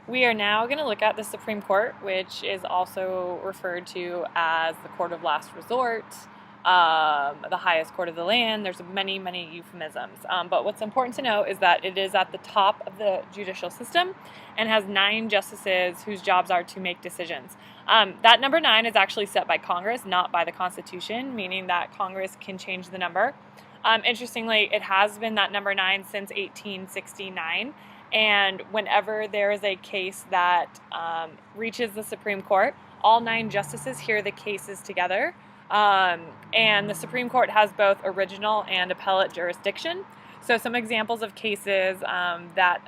We are now going to look at the Supreme Court, which is also referred to as the court of last resort, the highest court of the land. There's many, many euphemisms. But what's important to know is that it is at the top of the judicial system and has 9 justices whose jobs are to make decisions. That number 9 is actually set by Congress, not by the Constitution, meaning that Congress can change the number. Interestingly, it has been that number 9 since 1869. And whenever there is a case that reaches the Supreme Court, all 9 justices hear the cases together. And the Supreme Court has both original and appellate jurisdiction. So some examples of cases that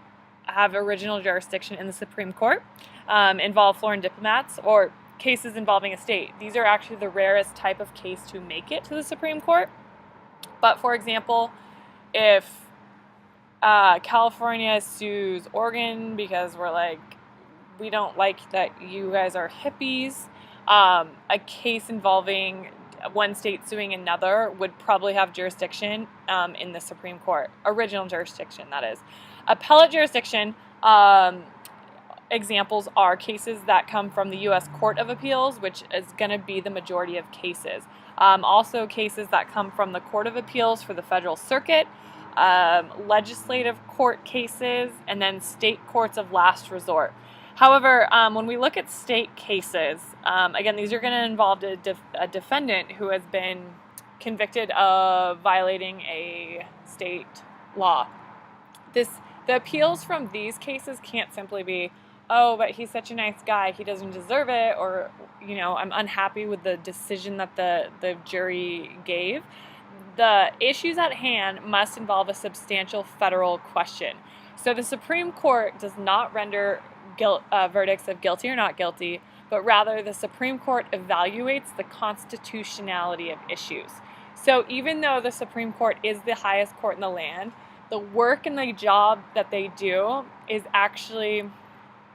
have original jurisdiction in the Supreme Court involve foreign diplomats or cases involving a state. These are actually the rarest type of case to make it to the Supreme Court. But for example, if California sues Oregon because we don't like that you guys are hippies. A case involving one state suing another would probably have jurisdiction in the Supreme Court. Original jurisdiction, that is. Appellate jurisdiction examples are cases that come from the U.S. Court of Appeals, which is going to be the majority of cases. Also cases that come from the Court of Appeals for the Federal Circuit, legislative court cases, and then state courts of last resort. However, when we look at state cases, again, these are going to involve a defendant who has been convicted of violating a state law. The appeals from these cases can't simply be, oh, but he's such a nice guy, he doesn't deserve it, or, I'm unhappy with the decision that the jury gave. The issues at hand must involve a substantial federal question. So the Supreme Court does not render verdicts of guilty or not guilty, but rather the Supreme Court evaluates the constitutionality of issues. So even though the Supreme Court is the highest court in the land, the work and the job that they do is actually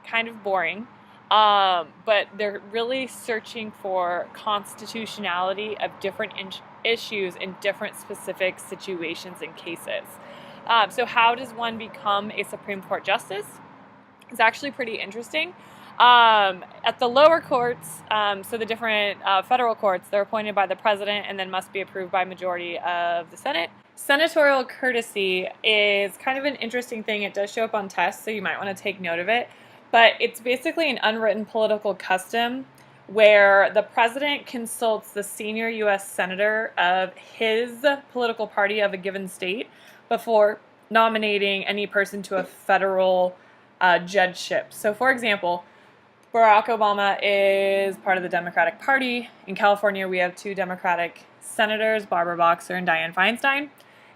kind of boring. But they're really searching for constitutionality of different issues in different specific situations and cases. So how does one become a Supreme Court justice? It's actually pretty interesting. At the lower courts, so the different federal courts, they're appointed by the president and then must be approved by majority of the Senate. Senatorial courtesy is kind of an interesting thing. It does show up on tests, so you might want to take note of it. But it's basically an unwritten political custom where the president consults the senior U.S. senator of his political party of a given state before nominating any person to a federal judgeship. So, for example, Barack Obama is part of the Democratic Party. In California, we have 2 Democratic senators, Barbara Boxer and Dianne Feinstein.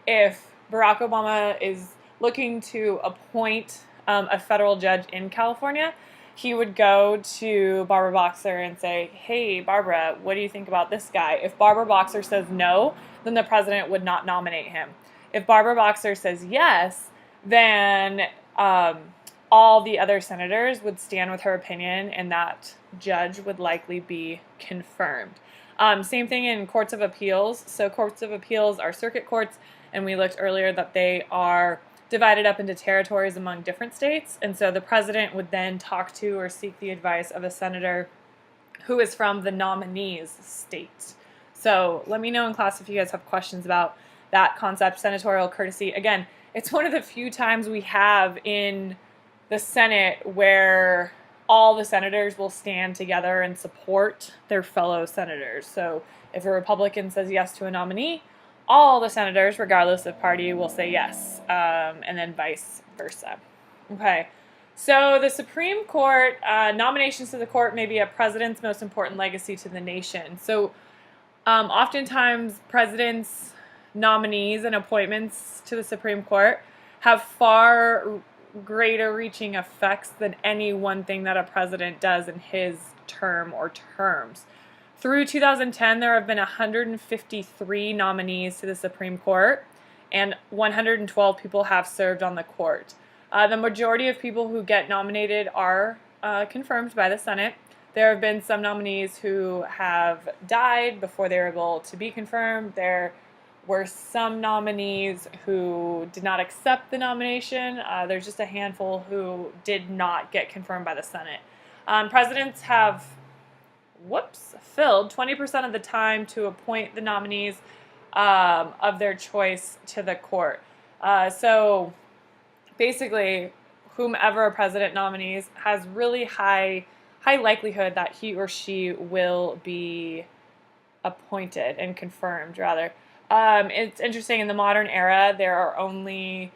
If Barack Obama is looking to appoint a federal judge in California, he would go to Barbara Boxer and say, hey, Barbara, what do you think about this guy? If Barbara Boxer says no, then the president would not nominate him. If Barbara Boxer says yes, then all the other senators would stand with her opinion, and that judge would likely be confirmed. Same thing in courts of appeals. So courts of appeals are circuit courts, and we looked earlier that they are divided up into territories among different states, and so the president would then talk to or seek the advice of a senator who is from the nominee's state. So let me know in class if you guys have questions about that concept, senatorial courtesy. Again, it's one of the few times we have in the Senate where all the senators will stand together and support their fellow senators. So if a Republican says yes to a nominee, all the senators, regardless of party, will say yes, and then vice versa. Okay, so the Supreme Court, nominations to the court may be a president's most important legacy to the nation. So oftentimes presidents' nominees and appointments to the Supreme Court have far greater reaching effects than any one thing that a president does in his term or terms. Through 2010, there have been 153 nominees to the Supreme Court, and 112 people have served on the court. The majority of people who get nominated are confirmed by the Senate. There have been some nominees who have died before they were able to be confirmed. There were some nominees who did not accept the nomination. There's just a handful who did not get confirmed by the Senate. Presidents have filled 20% of the time to appoint the nominees of their choice to the court. So basically, whomever a president nominees has really high likelihood that he or she will be appointed and confirmed, rather. It's interesting, in the modern era, there are only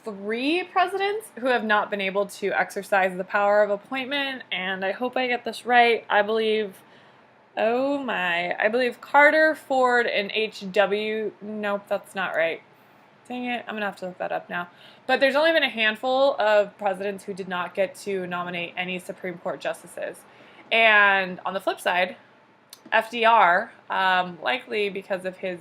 3 presidents who have not been able to exercise the power of appointment, and I hope I get this right. I believe Carter, Ford, and H.W. Nope, that's not right. Dang it, I'm going to have to look that up now. But there's only been a handful of presidents who did not get to nominate any Supreme Court justices. And on the flip side, FDR, likely because of his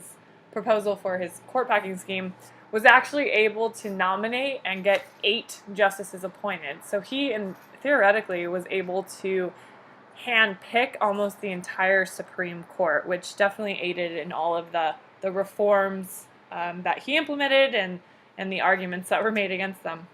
proposal for his court packing scheme, was actually able to nominate and get 8 justices appointed. So he, theoretically, was able to handpick almost the entire Supreme Court, which definitely aided in all of the reforms that he implemented and the arguments that were made against them.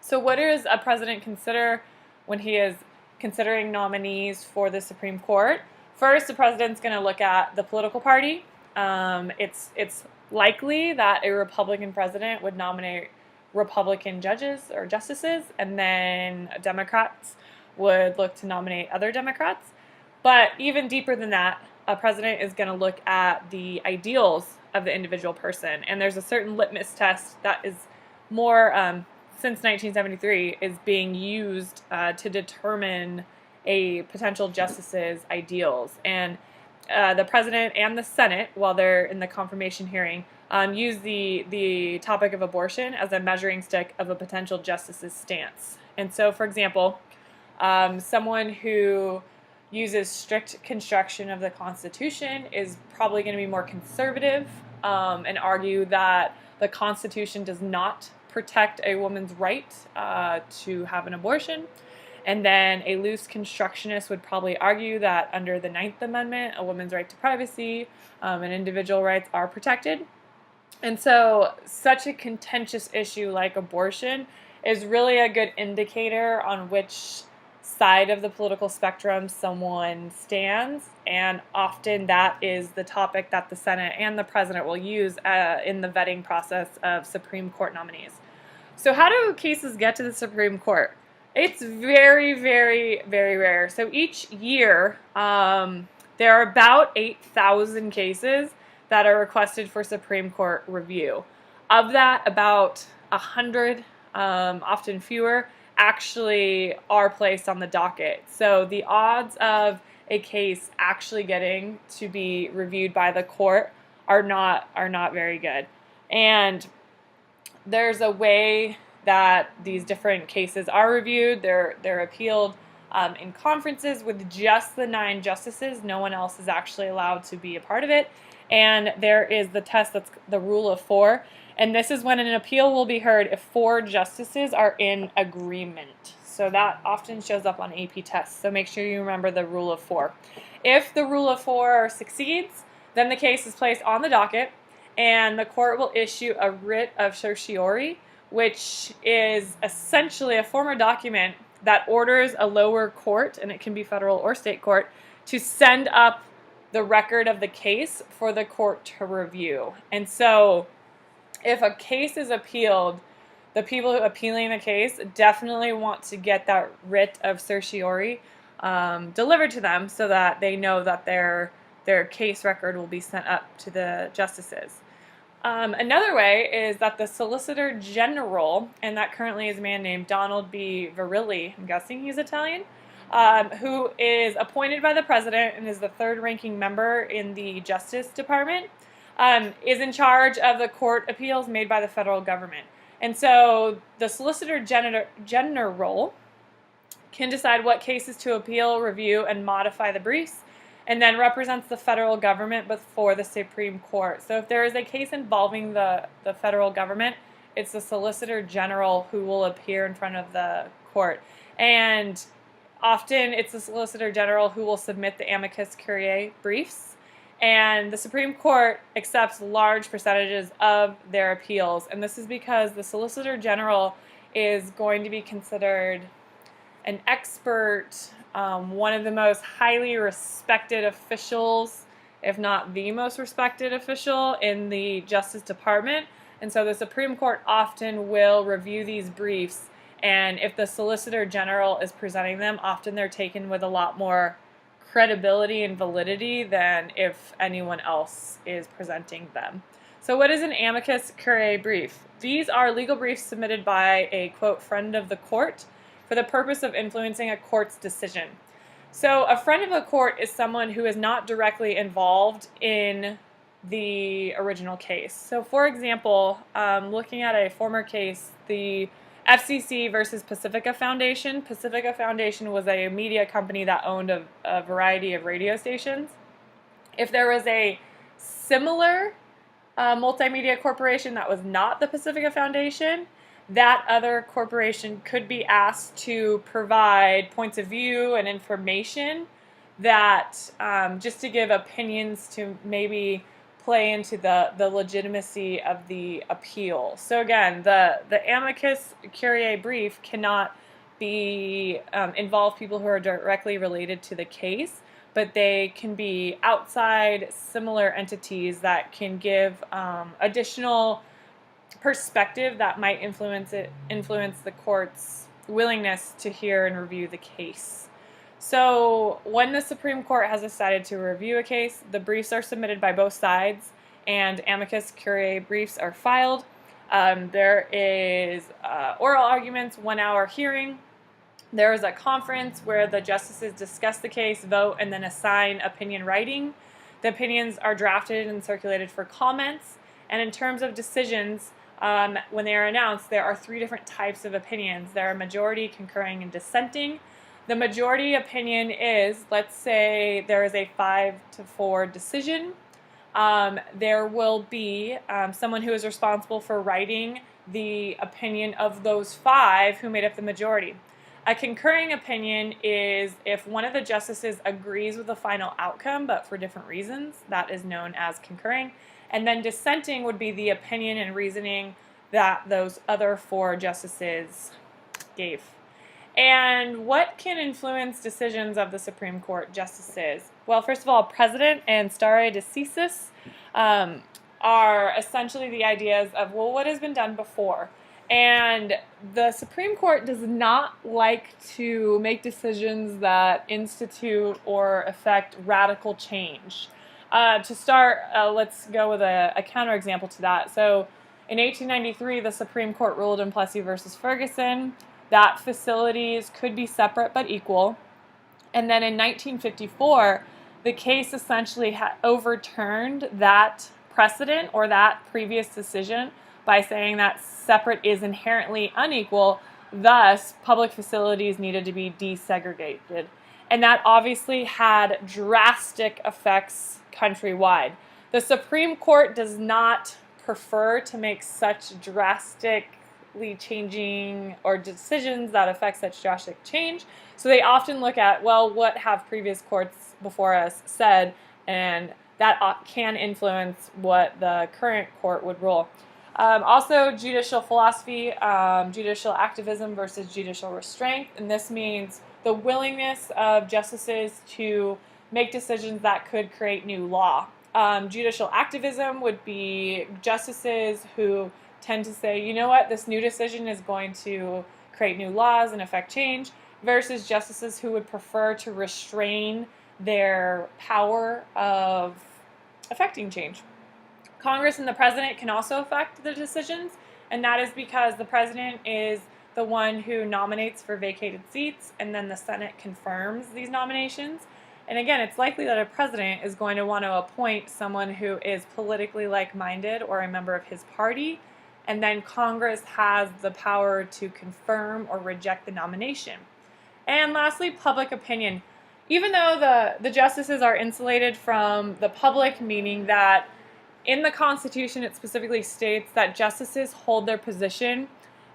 So what does a president consider when he is considering nominees for the Supreme Court? First, the president's going to look at the political party. It's likely that a Republican president would nominate Republican judges or justices, and then Democrats would look to nominate other Democrats. But even deeper than that, a president is going to look at the ideals of the individual person. And there's a certain litmus test that is more, since 1973, is being used to determine a potential justice's ideals. And the president and the Senate, while they're in the confirmation hearing, use the topic of abortion as a measuring stick of a potential justice's stance. And so, for example, someone who uses strict construction of the Constitution is probably going to be more conservative and argue that the Constitution does not protect a woman's right to have an abortion. And then a loose constructionist would probably argue that under the 9th Amendment, a woman's right to privacy and individual rights are protected. And so such a contentious issue like abortion is really a good indicator on which side of the political spectrum someone stands, and often that is the topic that the Senate and the president will use in the vetting process of Supreme Court nominees. So how do cases get to the Supreme Court? It's very, very, very rare. So each year, there are about 8,000 cases that are requested for Supreme Court review. Of that, about 100, often fewer, actually are placed on the docket. So the odds of a case actually getting to be reviewed by the court are not very good. And there's a way that these different cases are reviewed. They're appealed in conferences with just the 9 justices. No one else is actually allowed to be a part of it. And there is the test that's the rule of 4. And this is when an appeal will be heard if 4 justices are in agreement. So that often shows up on AP tests. So make sure you remember the rule of 4. If the rule of 4 succeeds, then the case is placed on the docket and the court will issue a writ of certiorari, which is essentially a form or document that orders a lower court, and it can be federal or state court, to send up the record of the case for the court to review. And so if a case is appealed, the people appealing the case definitely want to get that writ of certiorari delivered to them so that they know that their case record will be sent up to the justices. Another way is that the Solicitor General, and that currently is a man named Donald B. Verrilli, I'm guessing he's Italian, who is appointed by the president and is the 3rd ranking member in the Justice Department, is in charge of the court appeals made by the federal government. And so the Solicitor General can decide what cases to appeal, review, and modify the briefs, and then represents the federal government before the Supreme Court. So if there is a case involving the federal government, it's the Solicitor General who will appear in front of the court. And often it's the Solicitor General who will submit the amicus curiae briefs. And the Supreme Court accepts large percentages of their appeals, and this is because the Solicitor General is going to be considered an expert, one of the most highly respected officials, if not the most respected official in the Justice Department. And so the Supreme Court often will review these briefs, and if the Solicitor General is presenting them, often they're taken with a lot more credibility and validity than if anyone else is presenting them. So what is an amicus curiae brief? These are legal briefs submitted by a, quote, friend of the court for the purpose of influencing a court's decision. So a friend of the court is someone who is not directly involved in the original case. So for example, looking at a former case, the FCC versus Pacifica Foundation. Pacifica Foundation was a media company that owned a variety of radio stations. If there was a similar multimedia corporation that was not the Pacifica Foundation, that other corporation could be asked to provide points of view and information that just to give opinions to maybe play into the legitimacy of the appeal. So again, the amicus curiae brief cannot be involve people who are directly related to the case, but they can be outside similar entities that can give additional perspective that might influence the court's willingness to hear and review the case. So when the Supreme Court has decided to review a case, the briefs are submitted by both sides and amicus curiae briefs are filed. There is oral arguments, 1 hour hearing. There is a conference where the justices discuss the case, vote, and then assign opinion writing. The opinions are drafted and circulated for comments. And in terms of decisions, when they are announced, there are 3 different types of opinions. There are majority, concurring, and dissenting. The majority opinion is, let's say there is a 5-4 decision. There will be someone who is responsible for writing the opinion of those 5 who made up the majority. A concurring opinion is if one of the justices agrees with the final outcome, but for different reasons. That is known as concurring. And then dissenting would be the opinion and reasoning that those other 4 justices gave. And what can influence decisions of the Supreme Court justices? Well, first of all, precedent and stare decisis are essentially the ideas of, well, what has been done before? And the Supreme Court does not like to make decisions that institute or affect radical change. To start, let's go with a counterexample to that. So in 1893, the Supreme Court ruled in Plessy versus Ferguson that facilities could be separate but equal. And then in 1954, the case essentially overturned that precedent or that previous decision by saying that separate is inherently unequal, thus public facilities needed to be desegregated. And that obviously had drastic effects countrywide. The Supreme Court does not prefer to make such drastically changing or decisions that affect such drastic change. So they often look at, well, what have previous courts before us said, and that can influence what the current court would rule. Also, judicial philosophy, judicial activism versus judicial restraint, and this means the willingness of justices to make decisions that could create new law. Judicial activism would be justices who tend to say, you know what, this new decision is going to create new laws and affect change, versus justices who would prefer to restrain their power of affecting change. Congress and the president can also affect the decisions, and that is because the president is the one who nominates for vacated seats, and then the Senate confirms these nominations. And again, it's likely that a president is going to want to appoint someone who is politically like-minded or a member of his party, and then Congress has the power to confirm or reject the nomination. And lastly, public opinion. Even though the justices are insulated from the public, meaning that in the Constitution it specifically states that justices hold their position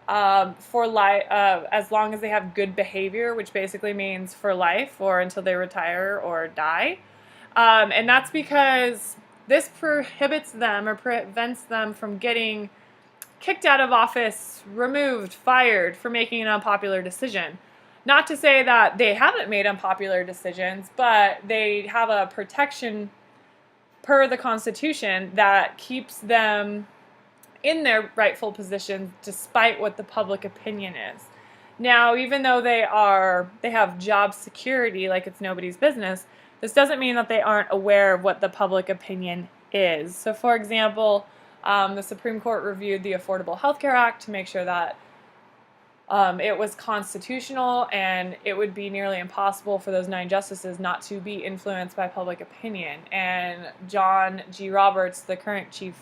for life, as long as they have good behavior, which basically means for life or until they retire or die. And that's because this prohibits them or prevents them from getting kicked out of office, removed, fired for making an unpopular decision. Not to say that they haven't made unpopular decisions, but they have a protection per the Constitution that keeps them in their rightful positions despite what the public opinion is. Now, even though they have job security like it's nobody's business, this doesn't mean that they aren't aware of what the public opinion is. So, for example, the Supreme Court reviewed the Affordable Health Care Act to make sure that it was constitutional, and it would be nearly impossible for those 9 justices not to be influenced by public opinion. And John G. Roberts, the current Chief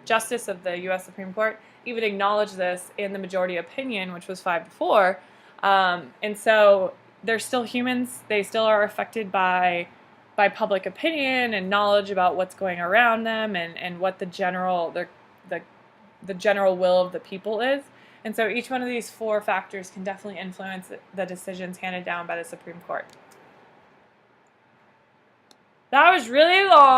Justice of the U.S. Supreme Court, even acknowledged this in the majority opinion, which was 5-4. And so they're still humans. They still are affected by public opinion and knowledge about what's going around them and what the general will of the people is. And so each one of these 4 factors can definitely influence the decisions handed down by the Supreme Court. That was really long.